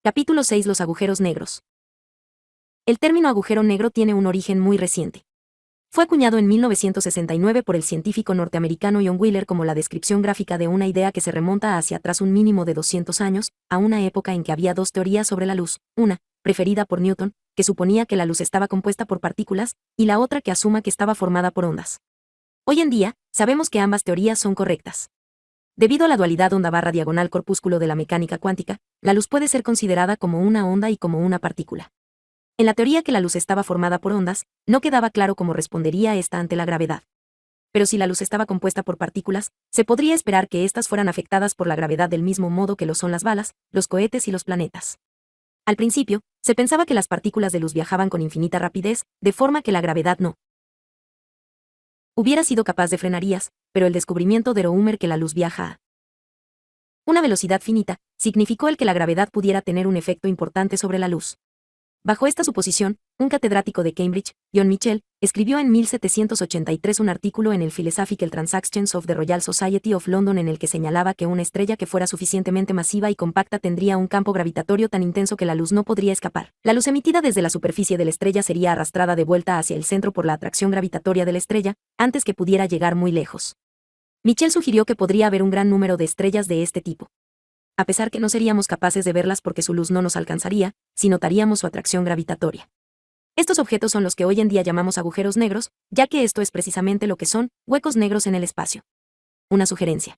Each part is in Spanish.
Capítulo 6. Los agujeros negros. El término agujero negro tiene un origen muy reciente. Fue acuñado en 1969 por el científico norteamericano John Wheeler como la descripción gráfica de una idea que se remonta hacia atrás un mínimo de 200 años, a una época en que había dos teorías sobre la luz, una, preferida por Newton, que suponía que la luz estaba compuesta por partículas, y la otra que asuma que estaba formada por ondas. Hoy en día, sabemos que ambas teorías son correctas. Debido a la dualidad onda/diagonal-corpúsculo de la mecánica cuántica, la luz puede ser considerada como una onda y como una partícula. En la teoría que la luz estaba formada por ondas, no quedaba claro cómo respondería esta ante la gravedad. Pero si la luz estaba compuesta por partículas, se podría esperar que éstas fueran afectadas por la gravedad del mismo modo que lo son las balas, los cohetes y los planetas. Al principio, se pensaba que las partículas de luz viajaban con infinita rapidez, de forma que la gravedad no hubiera sido capaz de frenarías, pero el descubrimiento de Roemer que la luz viaja a una velocidad finita, significó el que la gravedad pudiera tener un efecto importante sobre la luz. Bajo esta suposición, un catedrático de Cambridge, John Michell, escribió en 1783 un artículo en el Philosophical Transactions of the Royal Society of London en el que señalaba que una estrella que fuera suficientemente masiva y compacta tendría un campo gravitatorio tan intenso que la luz no podría escapar. La luz emitida desde la superficie de la estrella sería arrastrada de vuelta hacia el centro por la atracción gravitatoria de la estrella, antes que pudiera llegar muy lejos. Michell sugirió que podría haber un gran número de estrellas de este tipo. A pesar que no seríamos capaces de verlas porque su luz no nos alcanzaría, si notaríamos su atracción gravitatoria. Estos objetos son los que hoy en día llamamos agujeros negros, ya que esto es precisamente lo que son, huecos negros en el espacio. Una sugerencia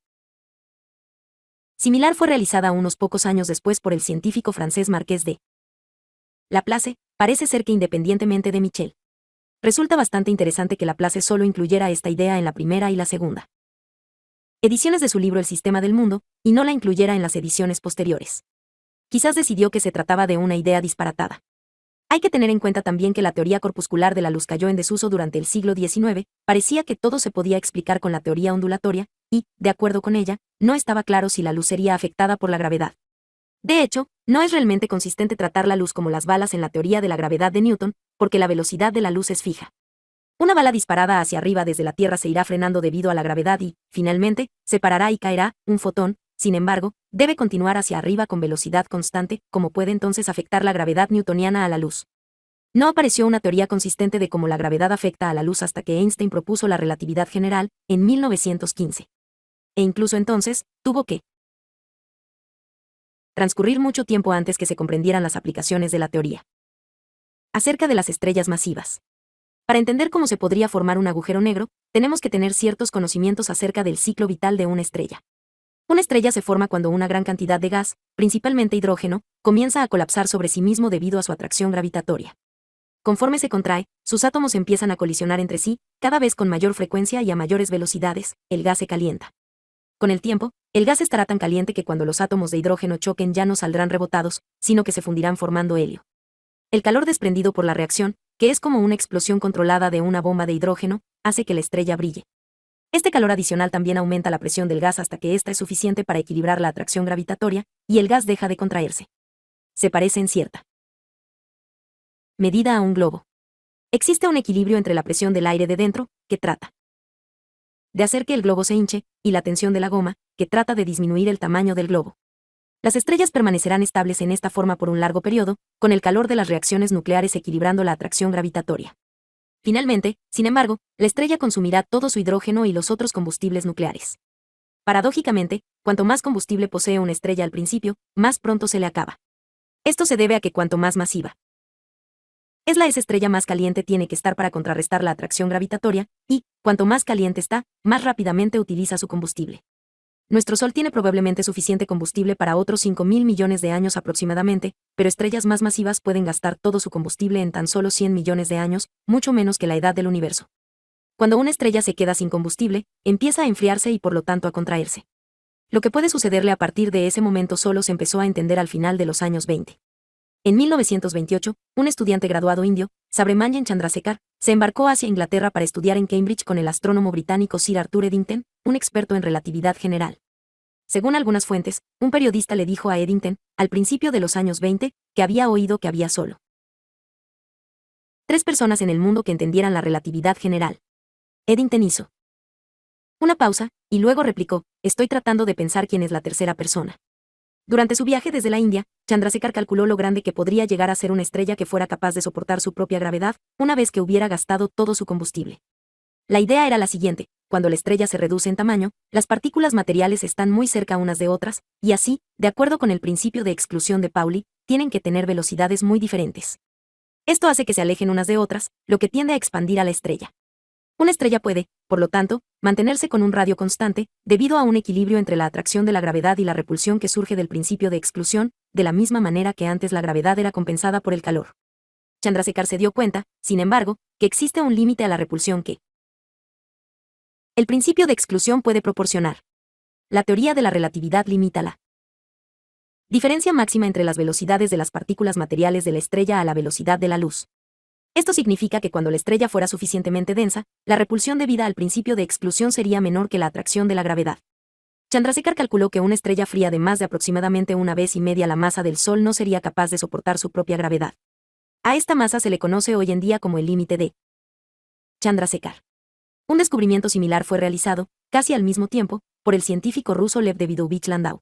similar fue realizada unos pocos años después por el científico francés Marqués de Laplace, parece ser que independientemente de Michell. Resulta bastante interesante que Laplace solo incluyera esta idea en la primera y la segunda ediciones de su libro El sistema del mundo, y no la incluyera en las ediciones posteriores. Quizás decidió que se trataba de una idea disparatada. Hay que tener en cuenta también que la teoría corpuscular de la luz cayó en desuso durante el siglo XIX, parecía que todo se podía explicar con la teoría ondulatoria, y, de acuerdo con ella, no estaba claro si la luz sería afectada por la gravedad. De hecho, no es realmente consistente tratar la luz como las balas en la teoría de la gravedad de Newton, porque la velocidad de la luz es fija. Una bala disparada hacia arriba desde la Tierra se irá frenando debido a la gravedad y, finalmente, se parará y caerá, un fotón, sin embargo, debe continuar hacia arriba con velocidad constante, como puede entonces afectar la gravedad newtoniana a la luz. No apareció una teoría consistente de cómo la gravedad afecta a la luz hasta que Einstein propuso la relatividad general, en 1915. E incluso entonces, tuvo que transcurrir mucho tiempo antes que se comprendieran las aplicaciones de la teoría. Acerca de las estrellas masivas. Para entender cómo se podría formar un agujero negro, tenemos que tener ciertos conocimientos acerca del ciclo vital de una estrella. Una estrella se forma cuando una gran cantidad de gas, principalmente hidrógeno, comienza a colapsar sobre sí mismo debido a su atracción gravitatoria. Conforme se contrae, sus átomos empiezan a colisionar entre sí, cada vez con mayor frecuencia y a mayores velocidades, el gas se calienta. Con el tiempo, el gas estará tan caliente que cuando los átomos de hidrógeno choquen ya no saldrán rebotados, sino que se fundirán formando helio. El calor desprendido por la reacción, que es como una explosión controlada de una bomba de hidrógeno, hace que la estrella brille. Este calor adicional también aumenta la presión del gas hasta que ésta es suficiente para equilibrar la atracción gravitatoria, y el gas deja de contraerse. Se parece en cierta medida a un globo. Existe un equilibrio entre la presión del aire de dentro, que trata de hacer que el globo se hinche, y la tensión de la goma, que trata de disminuir el tamaño del globo. Las estrellas permanecerán estables en esta forma por un largo periodo, con el calor de las reacciones nucleares equilibrando la atracción gravitatoria. Finalmente, sin embargo, la estrella consumirá todo su hidrógeno y los otros combustibles nucleares. Paradójicamente, cuanto más combustible posee una estrella al principio, más pronto se le acaba. Esto se debe a que cuanto más masiva esa estrella más caliente tiene que estar para contrarrestar la atracción gravitatoria, y, cuanto más caliente está, más rápidamente utiliza su combustible. Nuestro Sol tiene probablemente suficiente combustible para otros 5.000 millones de años aproximadamente, pero estrellas más masivas pueden gastar todo su combustible en tan solo 100 millones de años, mucho menos que la edad del universo. Cuando una estrella se queda sin combustible, empieza a enfriarse y por lo tanto a contraerse. Lo que puede sucederle a partir de ese momento solo se empezó a entender al final de los años 20. En 1928, un estudiante graduado indio, Subramanian Chandrasekhar, se embarcó hacia Inglaterra para estudiar en Cambridge con el astrónomo británico Sir Arthur Eddington, un experto en relatividad general. Según algunas fuentes, un periodista le dijo a Eddington, al principio de los años 20, que había oído que había solo 3 personas en el mundo que entendieran la relatividad general. Eddington hizo una pausa, y luego replicó, estoy tratando de pensar quién es la tercera persona. Durante su viaje desde la India, Chandrasekhar calculó lo grande que podría llegar a ser una estrella que fuera capaz de soportar su propia gravedad, una vez que hubiera gastado todo su combustible. La idea era la siguiente: cuando la estrella se reduce en tamaño, las partículas materiales están muy cerca unas de otras, y así, de acuerdo con el principio de exclusión de Pauli, tienen que tener velocidades muy diferentes. Esto hace que se alejen unas de otras, lo que tiende a expandir a la estrella. Una estrella puede, por lo tanto, mantenerse con un radio constante, debido a un equilibrio entre la atracción de la gravedad y la repulsión que surge del principio de exclusión, de la misma manera que antes la gravedad era compensada por el calor. Chandrasekhar se dio cuenta, sin embargo, que existe un límite a la repulsión que el principio de exclusión puede proporcionar. La teoría de la relatividad limita la diferencia máxima entre las velocidades de las partículas materiales de la estrella a la velocidad de la luz. Esto significa que cuando la estrella fuera suficientemente densa, la repulsión debida al principio de exclusión sería menor que la atracción de la gravedad. Chandrasekhar calculó que una estrella fría de más de aproximadamente 1,5 veces la masa del Sol no sería capaz de soportar su propia gravedad. A esta masa se le conoce hoy en día como el límite de Chandrasekhar. Un descubrimiento similar fue realizado, casi al mismo tiempo, por el científico ruso Lev Davidovich Landau.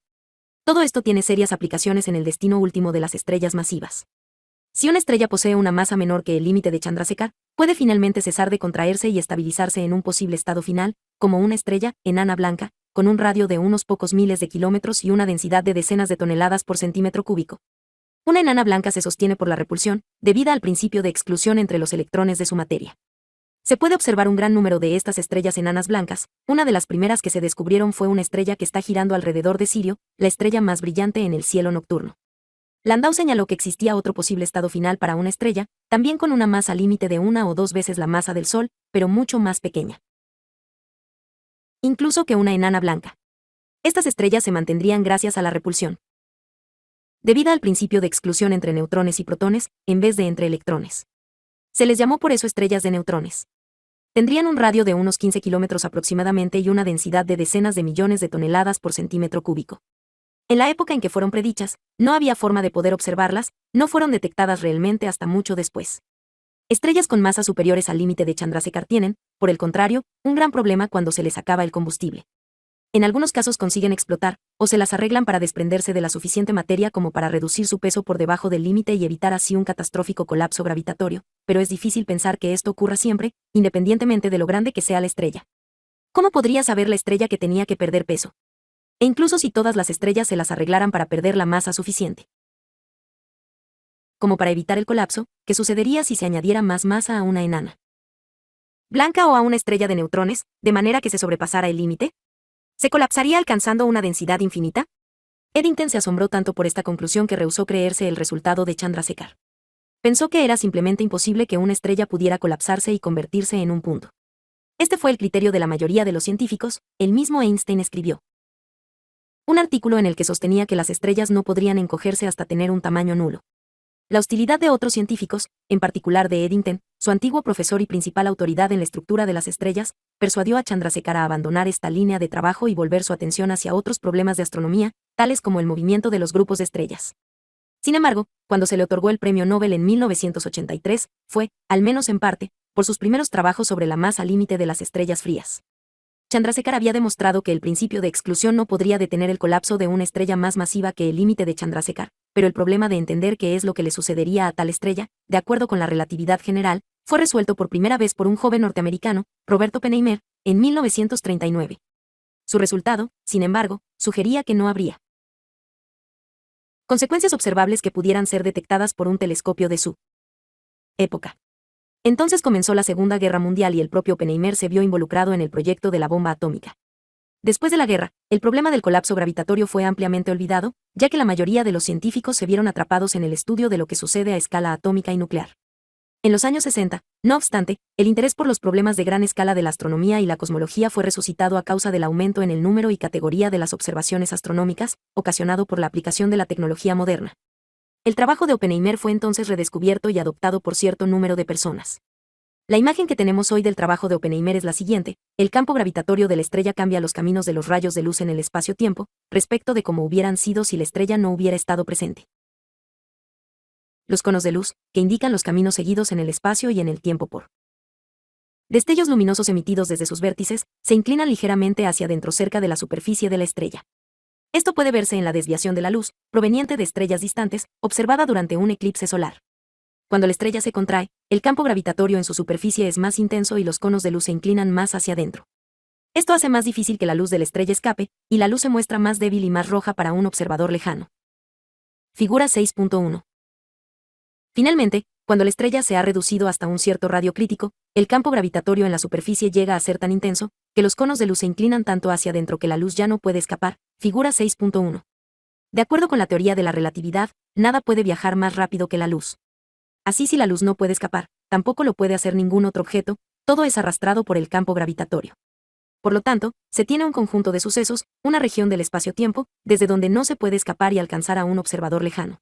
Todo esto tiene serias aplicaciones en el destino último de las estrellas masivas. Si una estrella posee una masa menor que el límite de Chandrasekhar, puede finalmente cesar de contraerse y estabilizarse en un posible estado final, como una estrella enana blanca, con un radio de unos pocos miles de kilómetros y una densidad de decenas de toneladas por centímetro cúbico. Una enana blanca se sostiene por la repulsión, debida al principio de exclusión entre los electrones de su materia. Se puede observar un gran número de estas estrellas enanas blancas. Una de las primeras que se descubrieron fue una estrella que está girando alrededor de Sirio, la estrella más brillante en el cielo nocturno. Landau señaló que existía otro posible estado final para una estrella, también con una masa límite de 1 o 2 veces la masa del Sol, pero mucho más pequeña. Incluso que una enana blanca. Estas estrellas se mantendrían gracias a la repulsión, debida al principio de exclusión entre neutrones y protones, en vez de entre electrones. Se les llamó por eso estrellas de neutrones. Tendrían un radio de unos 15 kilómetros aproximadamente y una densidad de decenas de millones de toneladas por centímetro cúbico. En la época en que fueron predichas, no había forma de poder observarlas, no fueron detectadas realmente hasta mucho después. Estrellas con masas superiores al límite de Chandrasekhar tienen, por el contrario, un gran problema cuando se les acaba el combustible. En algunos casos consiguen explotar, o se las arreglan para desprenderse de la suficiente materia como para reducir su peso por debajo del límite y evitar así un catastrófico colapso gravitatorio, pero es difícil pensar que esto ocurra siempre, independientemente de lo grande que sea la estrella. ¿Cómo podría saber la estrella que tenía que perder peso? E incluso si todas las estrellas se las arreglaran para perder la masa suficiente, como para evitar el colapso, ¿qué sucedería si se añadiera más masa a una enana blanca o a una estrella de neutrones, de manera que se sobrepasara el límite? ¿Se colapsaría alcanzando una densidad infinita? Eddington se asombró tanto por esta conclusión que rehusó creerse el resultado de Chandrasekhar. Pensó que era simplemente imposible que una estrella pudiera colapsarse y convertirse en un punto. Este fue el criterio de la mayoría de los científicos. El mismo Einstein escribió un artículo en el que sostenía que las estrellas no podrían encogerse hasta tener un tamaño nulo. La hostilidad de otros científicos, en particular de Eddington, su antiguo profesor y principal autoridad en la estructura de las estrellas, persuadió a Chandrasekhar a abandonar esta línea de trabajo y volver su atención hacia otros problemas de astronomía, tales como el movimiento de los grupos de estrellas. Sin embargo, cuando se le otorgó el premio Nobel en 1983, fue, al menos en parte, por sus primeros trabajos sobre la masa límite de las estrellas frías. Chandrasekhar había demostrado que el principio de exclusión no podría detener el colapso de una estrella más masiva que el límite de Chandrasekhar, pero el problema de entender qué es lo que le sucedería a tal estrella, de acuerdo con la relatividad general, fue resuelto por primera vez por un joven norteamericano, Roberto Oppenheimer, en 1939. Su resultado, sin embargo, sugería que no habría consecuencias observables que pudieran ser detectadas por un telescopio de su época. Entonces comenzó la Segunda Guerra Mundial y el propio Oppenheimer se vio involucrado en el proyecto de la bomba atómica. Después de la guerra, el problema del colapso gravitatorio fue ampliamente olvidado, ya que la mayoría de los científicos se vieron atrapados en el estudio de lo que sucede a escala atómica y nuclear. En los años 60, no obstante, el interés por los problemas de gran escala de la astronomía y la cosmología fue resucitado a causa del aumento en el número y categoría de las observaciones astronómicas, ocasionado por la aplicación de la tecnología moderna. El trabajo de Oppenheimer fue entonces redescubierto y adoptado por cierto número de personas. La imagen que tenemos hoy del trabajo de Oppenheimer es la siguiente: el campo gravitatorio de la estrella cambia los caminos de los rayos de luz en el espacio-tiempo, respecto de cómo hubieran sido si la estrella no hubiera estado presente. Los conos de luz, que indican los caminos seguidos en el espacio y en el tiempo por destellos luminosos emitidos desde sus vértices, se inclinan ligeramente hacia adentro cerca de la superficie de la estrella. Esto puede verse en la desviación de la luz, proveniente de estrellas distantes, observada durante un eclipse solar. Cuando la estrella se contrae, el campo gravitatorio en su superficie es más intenso y los conos de luz se inclinan más hacia adentro. Esto hace más difícil que la luz de la estrella escape, y la luz se muestra más débil y más roja para un observador lejano. Figura 6.1. Finalmente, cuando la estrella se ha reducido hasta un cierto radio crítico, el campo gravitatorio en la superficie llega a ser tan intenso, que los conos de luz se inclinan tanto hacia adentro que la luz ya no puede escapar. Figura 6.1. De acuerdo con la teoría de la relatividad, nada puede viajar más rápido que la luz. Así, si la luz no puede escapar, tampoco lo puede hacer ningún otro objeto, todo es arrastrado por el campo gravitatorio. Por lo tanto, se tiene un conjunto de sucesos, una región del espacio-tiempo, desde donde no se puede escapar y alcanzar a un observador lejano.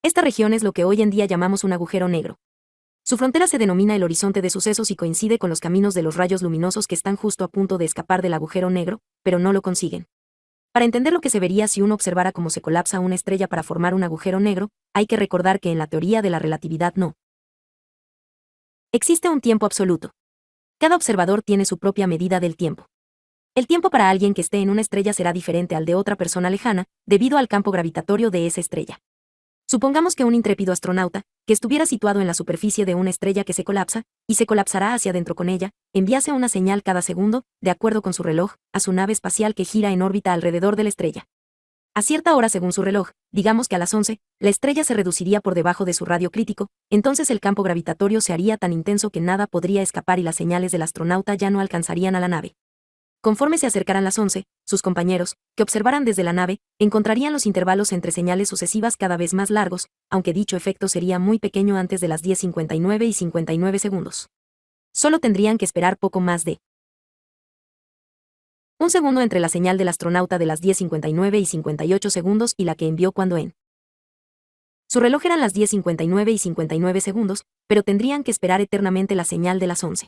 Esta región es lo que hoy en día llamamos un agujero negro. Su frontera se denomina el horizonte de sucesos y coincide con los caminos de los rayos luminosos que están justo a punto de escapar del agujero negro, pero no lo consiguen. Para entender lo que se vería si uno observara cómo se colapsa una estrella para formar un agujero negro, hay que recordar que en la teoría de la relatividad no existe un tiempo absoluto. Cada observador tiene su propia medida del tiempo. El tiempo para alguien que esté en una estrella será diferente al de otra persona lejana, debido al campo gravitatorio de esa estrella. Supongamos que un intrépido astronauta, que estuviera situado en la superficie de una estrella que se colapsa, y se colapsará hacia adentro con ella, enviase una señal cada segundo, de acuerdo con su reloj, a su nave espacial que gira en órbita alrededor de la estrella. A cierta hora según su reloj, digamos que a las 11, la estrella se reduciría por debajo de su radio crítico, entonces el campo gravitatorio se haría tan intenso que nada podría escapar y las señales del astronauta ya no alcanzarían a la nave. Conforme se acercaran las 11, sus compañeros, que observaran desde la nave, encontrarían los intervalos entre señales sucesivas cada vez más largos, aunque dicho efecto sería muy pequeño antes de las 10:59 y 59 segundos. Solo tendrían que esperar poco más de un segundo entre la señal del astronauta de las 10:59 y 58 segundos y la que envió cuando en su reloj eran las 10:59 y 59 segundos, pero tendrían que esperar eternamente la señal de las 11.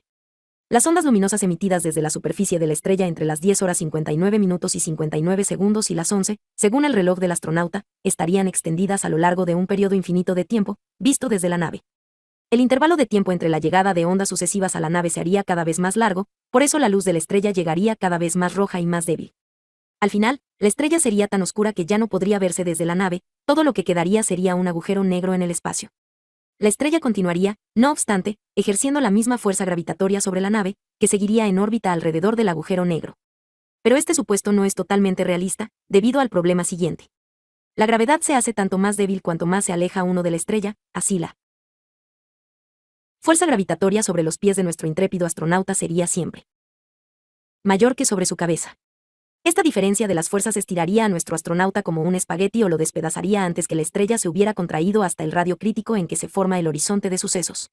Las ondas luminosas emitidas desde la superficie de la estrella entre las 10 horas 59 minutos y 59 segundos y las 11, según el reloj del astronauta, estarían extendidas a lo largo de un periodo infinito de tiempo, visto desde la nave. El intervalo de tiempo entre la llegada de ondas sucesivas a la nave se haría cada vez más largo, por eso la luz de la estrella llegaría cada vez más roja y más débil. Al final, la estrella sería tan oscura que ya no podría verse desde la nave, todo lo que quedaría sería un agujero negro en el espacio. La estrella continuaría, no obstante, ejerciendo la misma fuerza gravitatoria sobre la nave, que seguiría en órbita alrededor del agujero negro. Pero este supuesto no es totalmente realista, debido al problema siguiente. La gravedad se hace tanto más débil cuanto más se aleja uno de la estrella, así la fuerza gravitatoria sobre los pies de nuestro intrépido astronauta sería siempre mayor que sobre su cabeza. Esta diferencia de las fuerzas estiraría a nuestro astronauta como un espagueti o lo despedazaría antes que la estrella se hubiera contraído hasta el radio crítico en que se forma el horizonte de sucesos.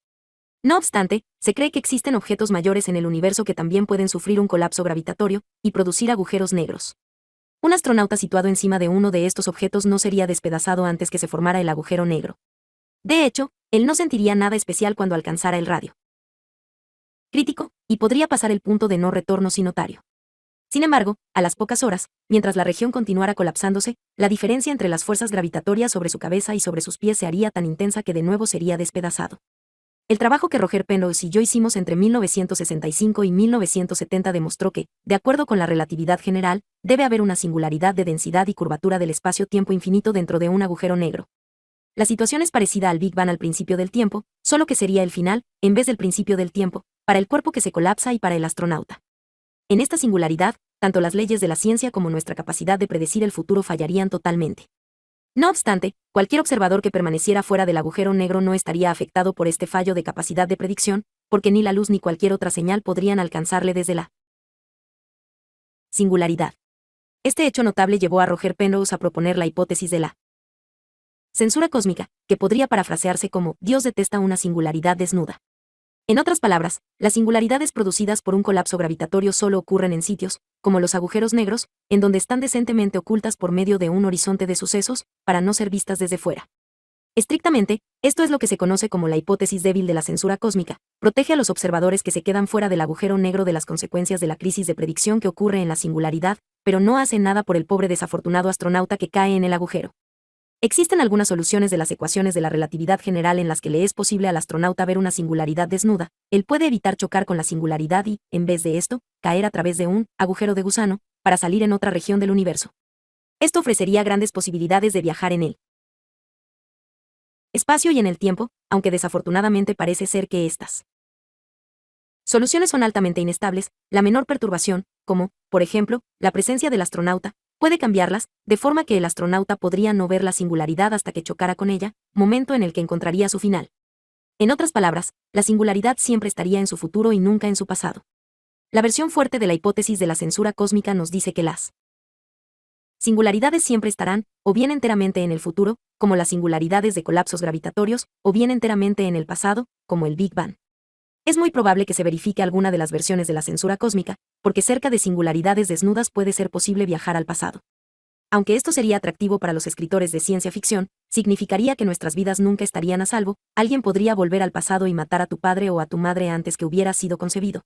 No obstante, se cree que existen objetos mayores en el universo que también pueden sufrir un colapso gravitatorio y producir agujeros negros. Un astronauta situado encima de uno de estos objetos no sería despedazado antes que se formara el agujero negro. De hecho, él no sentiría nada especial cuando alcanzara el radio crítico, y podría pasar el punto de no retorno sin notario. Sin embargo, a las pocas horas, mientras la región continuara colapsándose, la diferencia entre las fuerzas gravitatorias sobre su cabeza y sobre sus pies se haría tan intensa que de nuevo sería despedazado. El trabajo que Roger Penrose y yo hicimos entre 1965 y 1970 demostró que, de acuerdo con la relatividad general, debe haber una singularidad de densidad y curvatura del espacio-tiempo infinito dentro de un agujero negro. La situación es parecida al Big Bang al principio del tiempo, solo que sería el final, en vez del principio del tiempo, para el cuerpo que se colapsa y para el astronauta. En esta singularidad, tanto las leyes de la ciencia como nuestra capacidad de predecir el futuro fallarían totalmente. No obstante, cualquier observador que permaneciera fuera del agujero negro no estaría afectado por este fallo de capacidad de predicción, porque ni la luz ni cualquier otra señal podrían alcanzarle desde la singularidad. Este hecho notable llevó a Roger Penrose a proponer la hipótesis de la censura cósmica, que podría parafrasearse como Dios detesta una singularidad desnuda. En otras palabras, las singularidades producidas por un colapso gravitatorio solo ocurren en sitios, como los agujeros negros, en donde están decentemente ocultas por medio de un horizonte de sucesos, para no ser vistas desde fuera. Estrictamente, esto es lo que se conoce como la hipótesis débil de la censura cósmica, protege a los observadores que se quedan fuera del agujero negro de las consecuencias de la crisis de predicción que ocurre en la singularidad, pero no hace nada por el pobre desafortunado astronauta que cae en el agujero. Existen algunas soluciones de las ecuaciones de la relatividad general en las que le es posible al astronauta ver una singularidad desnuda, él puede evitar chocar con la singularidad y, en vez de esto, caer a través de un agujero de gusano, para salir en otra región del universo. Esto ofrecería grandes posibilidades de viajar en el espacio y en el tiempo, aunque desafortunadamente parece ser que estas soluciones son altamente inestables. La menor perturbación, como, por ejemplo, la presencia del astronauta, puede cambiarlas, de forma que el astronauta podría no ver la singularidad hasta que chocara con ella, momento en el que encontraría su final. En otras palabras, la singularidad siempre estaría en su futuro y nunca en su pasado. La versión fuerte de la hipótesis de la censura cósmica nos dice que las singularidades siempre estarán, o bien enteramente en el futuro, como las singularidades de colapsos gravitatorios, o bien enteramente en el pasado, como el Big Bang. Es muy probable que se verifique alguna de las versiones de la censura cósmica, porque cerca de singularidades desnudas puede ser posible viajar al pasado. Aunque esto sería atractivo para los escritores de ciencia ficción, significaría que nuestras vidas nunca estarían a salvo. Alguien podría volver al pasado y matar a tu padre o a tu madre antes que hubiera sido concebido.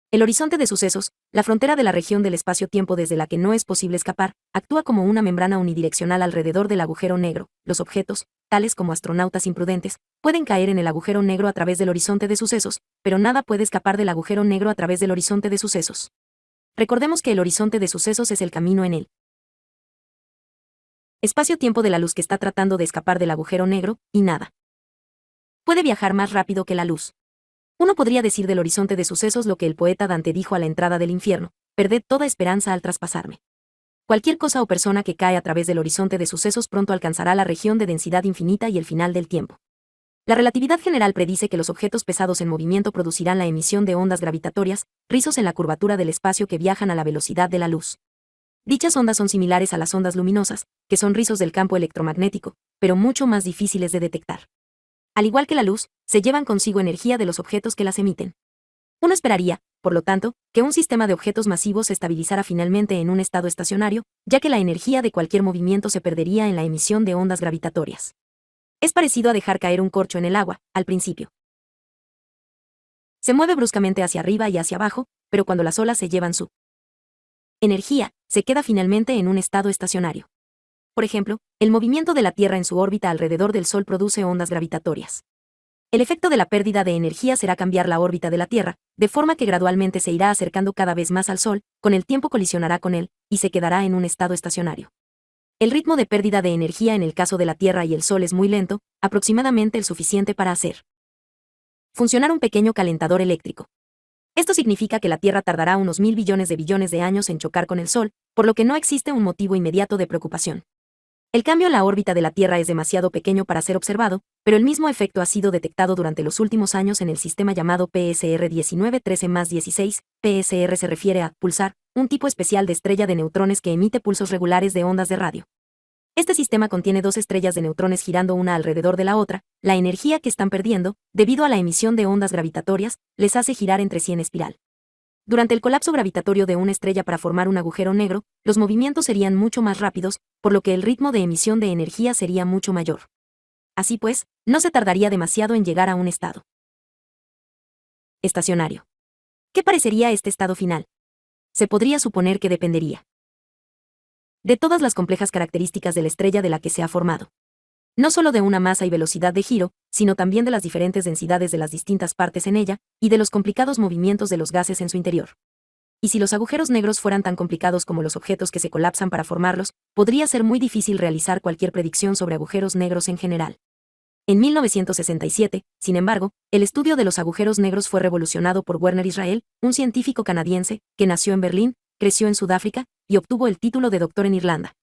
El horizonte de sucesos, la frontera de la región del espacio-tiempo desde la que no es posible escapar, actúa como una membrana unidireccional alrededor del agujero negro. Los objetos, tales como astronautas imprudentes, pueden caer en el agujero negro a través del horizonte de sucesos, pero nada puede escapar del agujero negro a través del horizonte de sucesos. Recordemos que el horizonte de sucesos es el camino en el espacio-tiempo de la luz que está tratando de escapar del agujero negro, y nada puede viajar más rápido que la luz. Uno podría decir del horizonte de sucesos lo que el poeta Dante dijo a la entrada del infierno: perded toda esperanza al traspasarme. Cualquier cosa o persona que cae a través del horizonte de sucesos pronto alcanzará la región de densidad infinita y el final del tiempo. La relatividad general predice que los objetos pesados en movimiento producirán la emisión de ondas gravitatorias, rizos en la curvatura del espacio que viajan a la velocidad de la luz. Dichas ondas son similares a las ondas luminosas, que son rizos del campo electromagnético, pero mucho más difíciles de detectar. Al igual que la luz, se llevan consigo energía de los objetos que las emiten. Uno esperaría, por lo tanto, que un sistema de objetos masivos se estabilizara finalmente en un estado estacionario, ya que la energía de cualquier movimiento se perdería en la emisión de ondas gravitatorias. Es parecido a dejar caer un corcho en el agua, al principio. Se mueve bruscamente hacia arriba y hacia abajo, pero cuando las olas se llevan su energía, se queda finalmente en un estado estacionario. Por ejemplo, el movimiento de la Tierra en su órbita alrededor del Sol produce ondas gravitatorias. El efecto de la pérdida de energía será cambiar la órbita de la Tierra, de forma que gradualmente se irá acercando cada vez más al Sol, con el tiempo colisionará con él, y se quedará en un estado estacionario. El ritmo de pérdida de energía en el caso de la Tierra y el Sol es muy lento, aproximadamente el suficiente para hacer funcionar un pequeño calentador eléctrico. Esto significa que la Tierra tardará unos 1.000 billones de años en chocar con el Sol, por lo que no existe un motivo inmediato de preocupación. El cambio en la órbita de la Tierra es demasiado pequeño para ser observado, pero el mismo efecto ha sido detectado durante los últimos años en el sistema llamado PSR 1913+16. PSR se refiere a pulsar, un tipo especial de estrella de neutrones que emite pulsos regulares de ondas de radio. Este sistema contiene dos estrellas de neutrones girando una alrededor de la otra. La energía que están perdiendo, debido a la emisión de ondas gravitatorias, les hace girar entre sí en espiral. Durante el colapso gravitatorio de una estrella para formar un agujero negro, los movimientos serían mucho más rápidos, por lo que el ritmo de emisión de energía sería mucho mayor. Así pues, no se tardaría demasiado en llegar a un estado estacionario. ¿Qué parecería este estado final? Se podría suponer que dependería de todas las complejas características de la estrella de la que se ha formado. No solo de una masa y velocidad de giro, sino también de las diferentes densidades de las distintas partes en ella, y de los complicados movimientos de los gases en su interior. Y si los agujeros negros fueran tan complicados como los objetos que se colapsan para formarlos, podría ser muy difícil realizar cualquier predicción sobre agujeros negros en general. En 1967, sin embargo, el estudio de los agujeros negros fue revolucionado por Werner Israel, un científico canadiense, que nació en Berlín, creció en Sudáfrica, y obtuvo el título de doctor en Irlanda.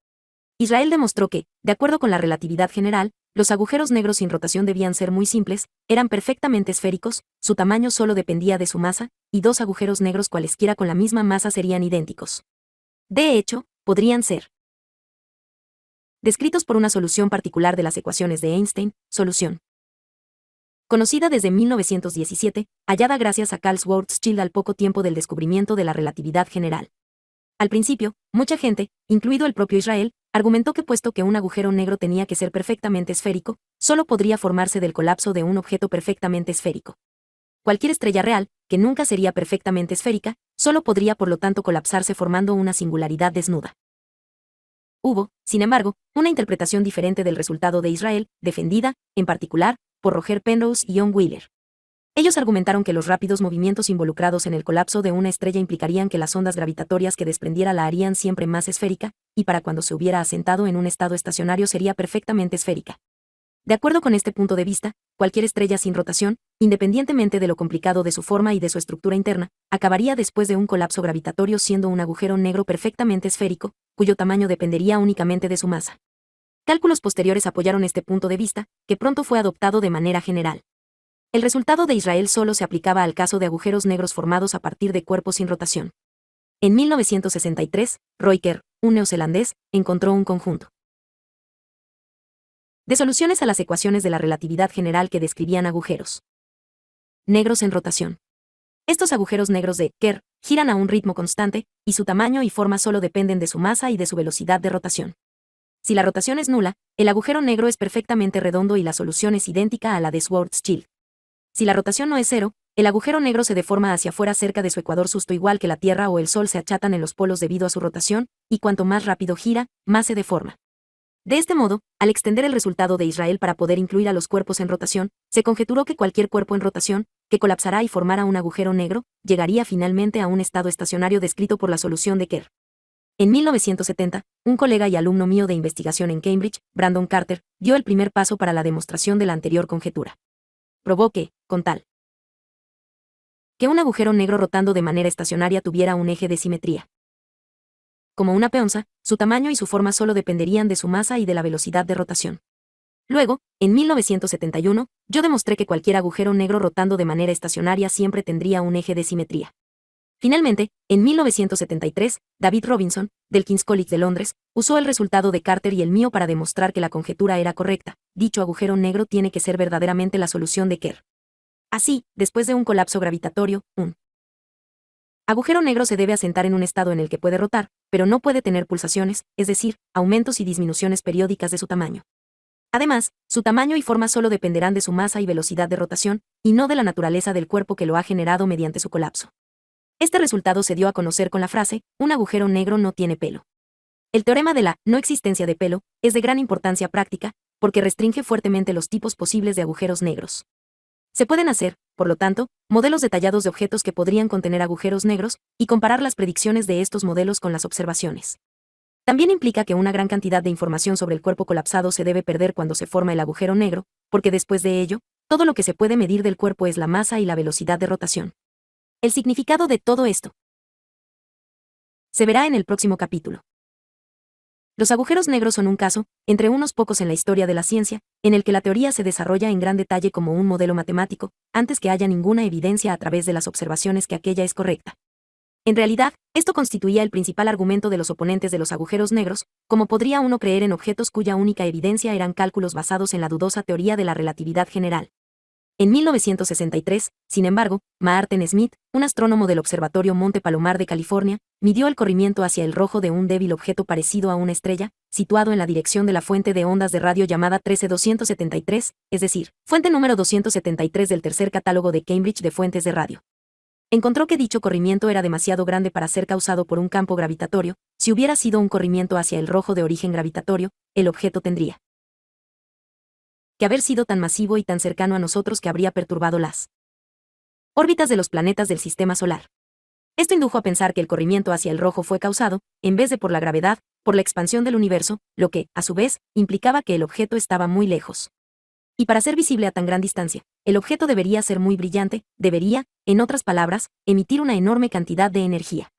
Israel demostró que, de acuerdo con la relatividad general, los agujeros negros sin rotación debían ser muy simples, eran perfectamente esféricos, su tamaño solo dependía de su masa, y dos agujeros negros cualesquiera con la misma masa serían idénticos. De hecho, podrían ser descritos por una solución particular de las ecuaciones de Einstein, solución conocida desde 1917, hallada gracias a Carl Schwarzschild al poco tiempo del descubrimiento de la relatividad general. Al principio, mucha gente, incluido el propio Israel, argumentó que puesto que un agujero negro tenía que ser perfectamente esférico, solo podría formarse del colapso de un objeto perfectamente esférico. Cualquier estrella real, que nunca sería perfectamente esférica, solo podría por lo tanto colapsarse formando una singularidad desnuda. Hubo, sin embargo, una interpretación diferente del resultado de Israel, defendida, en particular, por Roger Penrose y John Wheeler. Ellos argumentaron que los rápidos movimientos involucrados en el colapso de una estrella implicarían que las ondas gravitatorias que desprendiera la harían siempre más esférica, y para cuando se hubiera asentado en un estado estacionario sería perfectamente esférica. De acuerdo con este punto de vista, cualquier estrella sin rotación, independientemente de lo complicado de su forma y de su estructura interna, acabaría después de un colapso gravitatorio siendo un agujero negro perfectamente esférico, cuyo tamaño dependería únicamente de su masa. Cálculos posteriores apoyaron este punto de vista, que pronto fue adoptado de manera general. El resultado de Israel solo se aplicaba al caso de agujeros negros formados a partir de cuerpos sin rotación. En 1963, Roy Kerr, un neozelandés, encontró un conjunto de soluciones a las ecuaciones de la relatividad general que describían agujeros negros en rotación. Estos agujeros negros de Kerr giran a un ritmo constante, y su tamaño y forma solo dependen de su masa y de su velocidad de rotación. Si la rotación es nula, el agujero negro es perfectamente redondo y la solución es idéntica a la de Schwarzschild. Si la rotación no es cero, el agujero negro se deforma hacia afuera cerca de su ecuador justo igual que la Tierra o el Sol se achatan en los polos debido a su rotación, y cuanto más rápido gira, más se deforma. De este modo, al extender el resultado de Israel para poder incluir a los cuerpos en rotación, se conjeturó que cualquier cuerpo en rotación, que colapsará y formara un agujero negro, llegaría finalmente a un estado estacionario descrito por la solución de Kerr. En 1970, un colega y alumno mío de investigación en Cambridge, Brandon Carter, dio el primer paso para la demostración de la anterior conjetura. Probó que, con tal que un agujero negro rotando de manera estacionaria tuviera un eje de simetría como una peonza, su tamaño y su forma solo dependerían de su masa y de la velocidad de rotación. Luego, en 1971, yo demostré que cualquier agujero negro rotando de manera estacionaria siempre tendría un eje de simetría. Finalmente, en 1973, David Robinson, del King's College de Londres, usó el resultado de Carter y el mío para demostrar que la conjetura era correcta. Dicho agujero negro tiene que ser verdaderamente la solución de Kerr. Así, después de un colapso gravitatorio, un agujero negro se debe asentar en un estado en el que puede rotar, pero no puede tener pulsaciones, es decir, aumentos y disminuciones periódicas de su tamaño. Además, su tamaño y forma solo dependerán de su masa y velocidad de rotación, y no de la naturaleza del cuerpo que lo ha generado mediante su colapso. Este resultado se dio a conocer con la frase, un agujero negro no tiene pelo. El teorema de la no existencia de pelo es de gran importancia práctica, porque restringe fuertemente los tipos posibles de agujeros negros. Se pueden hacer, por lo tanto, modelos detallados de objetos que podrían contener agujeros negros, y comparar las predicciones de estos modelos con las observaciones. También implica que una gran cantidad de información sobre el cuerpo colapsado se debe perder cuando se forma el agujero negro, porque después de ello, todo lo que se puede medir del cuerpo es la masa y la velocidad de rotación. El significado de todo esto se verá en el próximo capítulo. Los agujeros negros son un caso, entre unos pocos en la historia de la ciencia, en el que la teoría se desarrolla en gran detalle como un modelo matemático, antes que haya ninguna evidencia a través de las observaciones que aquella es correcta. En realidad, esto constituía el principal argumento de los oponentes de los agujeros negros, como podría uno creer en objetos cuya única evidencia eran cálculos basados en la dudosa teoría de la relatividad general. En 1963, sin embargo, Maarten Smith, un astrónomo del Observatorio Monte Palomar de California, midió el corrimiento hacia el rojo de un débil objeto parecido a una estrella, situado en la dirección de la fuente de ondas de radio llamada 13273, es decir, fuente número 273 del tercer catálogo de Cambridge de fuentes de radio. Encontró que dicho corrimiento era demasiado grande para ser causado por un campo gravitatorio. Si hubiera sido un corrimiento hacia el rojo de origen gravitatorio, el objeto tendría que haber sido tan masivo y tan cercano a nosotros que habría perturbado las órbitas de los planetas del sistema solar. Esto indujo a pensar que el corrimiento hacia el rojo fue causado, en vez de por la gravedad, por la expansión del universo, lo que, a su vez, implicaba que el objeto estaba muy lejos. Y para ser visible a tan gran distancia, el objeto debería ser muy brillante, debería, en otras palabras, emitir una enorme cantidad de energía.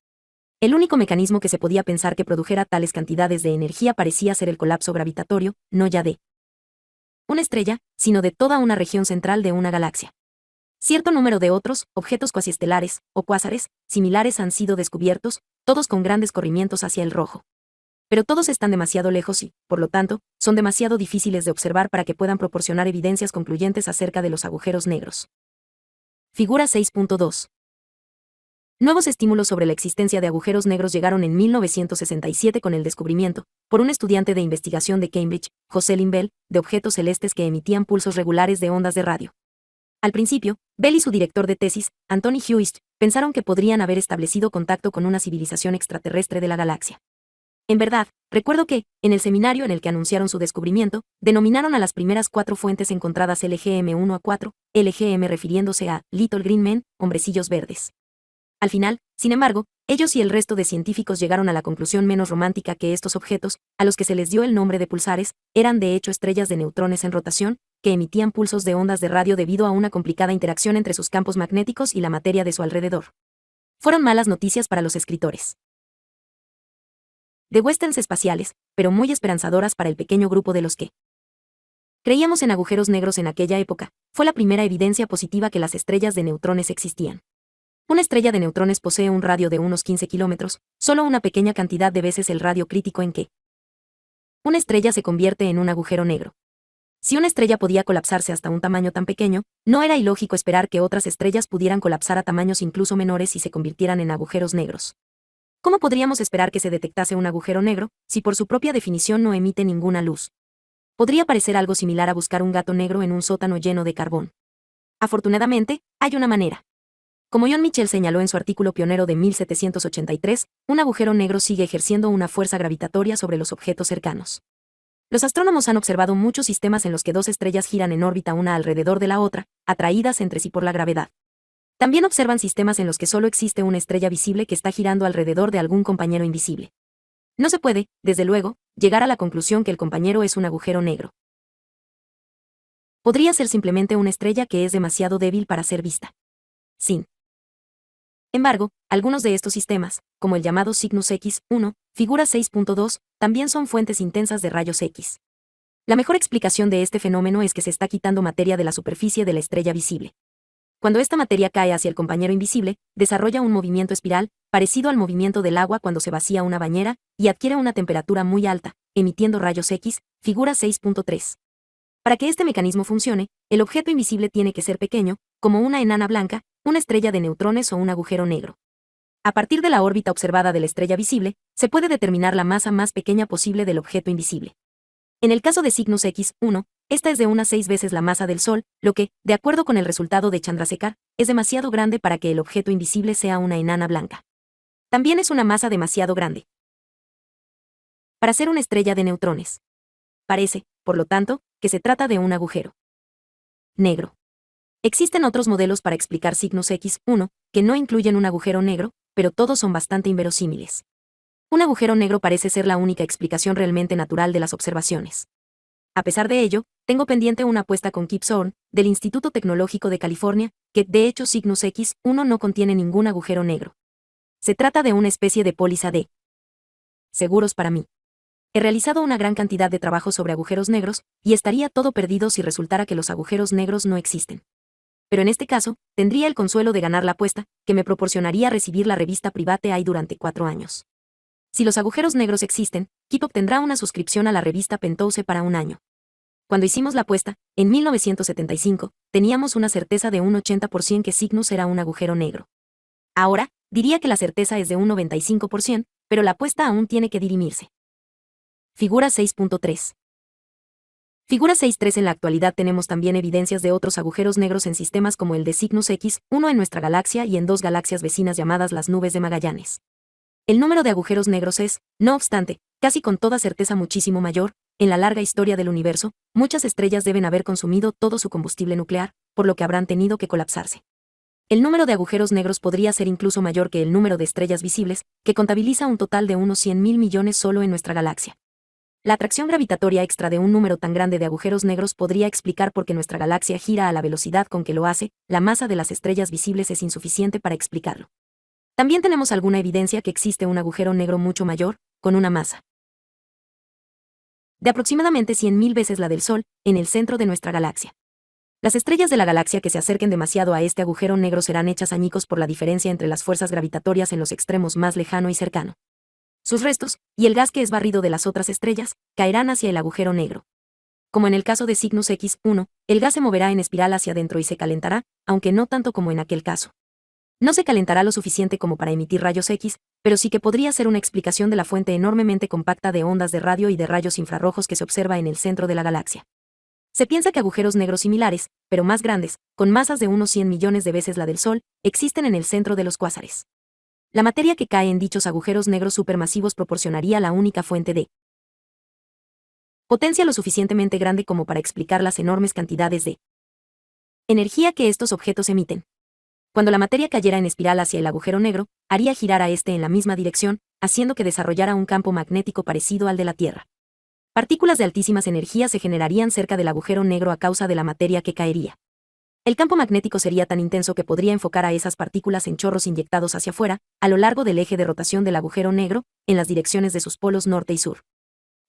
El único mecanismo que se podía pensar que produjera tales cantidades de energía parecía ser el colapso gravitatorio, no ya de una estrella, sino de toda una región central de una galaxia. Cierto número de otros, objetos cuasiestelares, o cuásares, similares han sido descubiertos, todos con grandes corrimientos hacia el rojo. Pero todos están demasiado lejos y, por lo tanto, son demasiado difíciles de observar para que puedan proporcionar evidencias concluyentes acerca de los agujeros negros. Figura 6.2. Nuevos estímulos sobre la existencia de agujeros negros llegaron en 1967 con el descubrimiento, por un estudiante de investigación de Cambridge, Jocelyn Bell, de objetos celestes que emitían pulsos regulares de ondas de radio. Al principio, Bell y su director de tesis, Anthony Hewitt, pensaron que podrían haber establecido contacto con una civilización extraterrestre de la galaxia. En verdad, recuerdo que, en el seminario en el que anunciaron su descubrimiento, denominaron a las primeras 4 fuentes encontradas LGM1 a 4, LGM refiriéndose a Little Green Men, hombrecillos verdes. Al final, sin embargo, ellos y el resto de científicos llegaron a la conclusión menos romántica que estos objetos, a los que se les dio el nombre de pulsares, eran de hecho estrellas de neutrones en rotación, que emitían pulsos de ondas de radio debido a una complicada interacción entre sus campos magnéticos y la materia de su alrededor. Fueron malas noticias para los escritores de westerns espaciales, pero muy esperanzadoras para el pequeño grupo de los que creíamos en agujeros negros en aquella época. Fue la primera evidencia positiva que las estrellas de neutrones existían. Una estrella de neutrones posee un radio de unos 15 kilómetros, solo una pequeña cantidad de veces el radio crítico en que una estrella se convierte en un agujero negro. Si una estrella podía colapsarse hasta un tamaño tan pequeño, no era ilógico esperar que otras estrellas pudieran colapsar a tamaños incluso menores y se convirtieran en agujeros negros. ¿Cómo podríamos esperar que se detectase un agujero negro, si por su propia definición no emite ninguna luz? Podría parecer algo similar a buscar un gato negro en un sótano lleno de carbón. Afortunadamente, hay una manera. Como John Michell señaló en su artículo pionero de 1783, un agujero negro sigue ejerciendo una fuerza gravitatoria sobre los objetos cercanos. Los astrónomos han observado muchos sistemas en los que 2 estrellas giran en órbita una alrededor de la otra, atraídas entre sí por la gravedad. También observan sistemas en los que solo existe una estrella visible que está girando alrededor de algún compañero invisible. No se puede, desde luego, llegar a la conclusión que el compañero es un agujero negro. Podría ser simplemente una estrella que es demasiado débil para ser vista. Sin embargo, algunos de estos sistemas, como el llamado Cygnus X1, figura 6.2, también son fuentes intensas de rayos X. La mejor explicación de este fenómeno es que se está quitando materia de la superficie de la estrella visible. Cuando esta materia cae hacia el compañero invisible, desarrolla un movimiento espiral, parecido al movimiento del agua cuando se vacía una bañera, y adquiere una temperatura muy alta, emitiendo rayos X, figura 6.3. Para que este mecanismo funcione, el objeto invisible tiene que ser pequeño, como una enana blanca, una estrella de neutrones o un agujero negro. A partir de la órbita observada de la estrella visible, se puede determinar la masa más pequeña posible del objeto invisible. En el caso de Cygnus X1, esta es de unas 6 veces la masa del Sol, lo que, de acuerdo con el resultado de Chandrasekhar, es demasiado grande para que el objeto invisible sea una enana blanca. También es una masa demasiado grande para ser una estrella de neutrones. Parece, por lo tanto, que se trata de un agujero negro. Existen otros modelos para explicar Cygnus X1, que no incluyen un agujero negro, pero todos son bastante inverosímiles. Un agujero negro parece ser la única explicación realmente natural de las observaciones. A pesar de ello, tengo pendiente una apuesta con Kip Thorne, del Instituto Tecnológico de California, que, de hecho, Cygnus X1 no contiene ningún agujero negro. Se trata de una especie de póliza de seguros para mí. He realizado una gran cantidad de trabajo sobre agujeros negros, y estaría todo perdido si resultara que los agujeros negros no existen. Pero en este caso, tendría el consuelo de ganar la apuesta, que me proporcionaría recibir la revista Private Eye durante 4 años. Si los agujeros negros existen, Kip obtendrá una suscripción a la revista Penthouse para 1 año. Cuando hicimos la apuesta, en 1975, teníamos una certeza de un 80% que Cygnus era un agujero negro. Ahora, diría que la certeza es de un 95%, pero la apuesta aún tiene que dirimirse. Figura 6.3. Figura 6.3. En la actualidad tenemos también evidencias de otros agujeros negros en sistemas como el de Cygnus X1 en nuestra galaxia y en 2 galaxias vecinas llamadas las nubes de Magallanes. El número de agujeros negros es, no obstante, casi con toda certeza muchísimo mayor. En la larga historia del universo, muchas estrellas deben haber consumido todo su combustible nuclear, por lo que habrán tenido que colapsarse. El número de agujeros negros podría ser incluso mayor que el número de estrellas visibles, que contabiliza un total de unos 100.000 millones solo en nuestra galaxia. La atracción gravitatoria extra de un número tan grande de agujeros negros podría explicar por qué nuestra galaxia gira a la velocidad con que lo hace. La masa de las estrellas visibles es insuficiente para explicarlo. También tenemos alguna evidencia que existe un agujero negro mucho mayor, con una masa de aproximadamente 100.000 veces la del Sol, en el centro de nuestra galaxia. Las estrellas de la galaxia que se acerquen demasiado a este agujero negro serán hechas añicos por la diferencia entre las fuerzas gravitatorias en los extremos más lejano y cercano. Sus restos, y el gas que es barrido de las otras estrellas, caerán hacia el agujero negro. Como en el caso de Cygnus X1, el gas se moverá en espiral hacia adentro y se calentará, aunque no tanto como en aquel caso. No se calentará lo suficiente como para emitir rayos X, pero sí que podría ser una explicación de la fuente enormemente compacta de ondas de radio y de rayos infrarrojos que se observa en el centro de la galaxia. Se piensa que agujeros negros similares, pero más grandes, con masas de unos 100 millones de veces la del Sol, existen en el centro de los cuásares. La materia que cae en dichos agujeros negros supermasivos proporcionaría la única fuente de potencia lo suficientemente grande como para explicar las enormes cantidades de energía que estos objetos emiten. Cuando la materia cayera en espiral hacia el agujero negro, haría girar a este en la misma dirección, haciendo que desarrollara un campo magnético parecido al de la Tierra. Partículas de altísimas energías se generarían cerca del agujero negro a causa de la materia que caería. El campo magnético sería tan intenso que podría enfocar a esas partículas en chorros inyectados hacia afuera, a lo largo del eje de rotación del agujero negro, en las direcciones de sus polos norte y sur.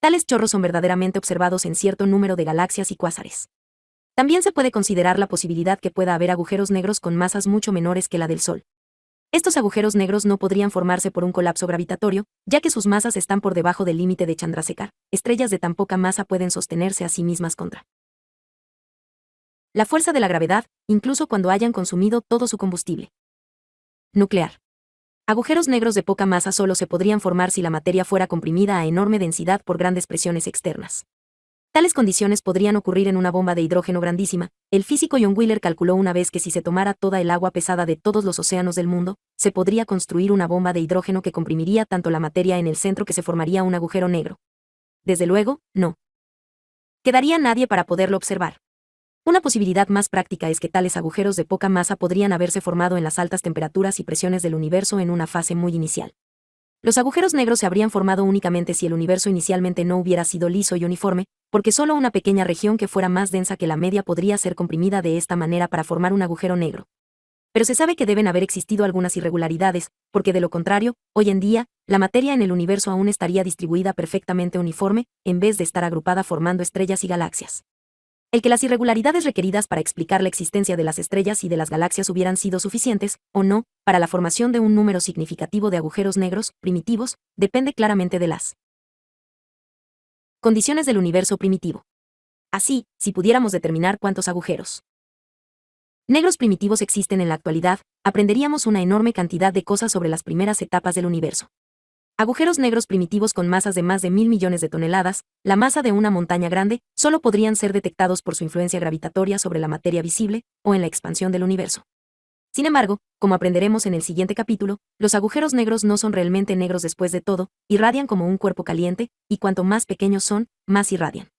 Tales chorros son verdaderamente observados en cierto número de galaxias y cuásares. También se puede considerar la posibilidad que pueda haber agujeros negros con masas mucho menores que la del Sol. Estos agujeros negros no podrían formarse por un colapso gravitatorio, ya que sus masas están por debajo del límite de Chandrasekhar. Estrellas de tan poca masa pueden sostenerse a sí mismas contra la fuerza de la gravedad, incluso cuando hayan consumido todo su combustible nuclear. Agujeros negros de poca masa solo se podrían formar si la materia fuera comprimida a enorme densidad por grandes presiones externas. Tales condiciones podrían ocurrir en una bomba de hidrógeno grandísima. El físico John Wheeler calculó una vez que si se tomara toda el agua pesada de todos los océanos del mundo, se podría construir una bomba de hidrógeno que comprimiría tanto la materia en el centro que se formaría un agujero negro. Desde luego, no quedaría nadie para poderlo observar. Una posibilidad más práctica es que tales agujeros de poca masa podrían haberse formado en las altas temperaturas y presiones del universo en una fase muy inicial. Los agujeros negros se habrían formado únicamente si el universo inicialmente no hubiera sido liso y uniforme, porque solo una pequeña región que fuera más densa que la media podría ser comprimida de esta manera para formar un agujero negro. Pero se sabe que deben haber existido algunas irregularidades, porque de lo contrario, hoy en día, la materia en el universo aún estaría distribuida perfectamente uniforme, en vez de estar agrupada formando estrellas y galaxias. El que las irregularidades requeridas para explicar la existencia de las estrellas y de las galaxias hubieran sido suficientes, o no, para la formación de un número significativo de agujeros negros, primitivos, depende claramente de las condiciones del universo primitivo. Así, si pudiéramos determinar cuántos agujeros negros primitivos existen en la actualidad, aprenderíamos una enorme cantidad de cosas sobre las primeras etapas del universo. Agujeros negros primitivos con masas de más de 1.000 millones de toneladas, la masa de una montaña grande, solo podrían ser detectados por su influencia gravitatoria sobre la materia visible, o en la expansión del universo. Sin embargo, como aprenderemos en el siguiente capítulo, los agujeros negros no son realmente negros después de todo, irradian como un cuerpo caliente, y cuanto más pequeños son, más irradian.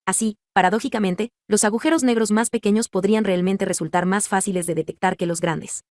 Así, paradójicamente, los agujeros negros más pequeños podrían realmente resultar más fáciles de detectar que los grandes.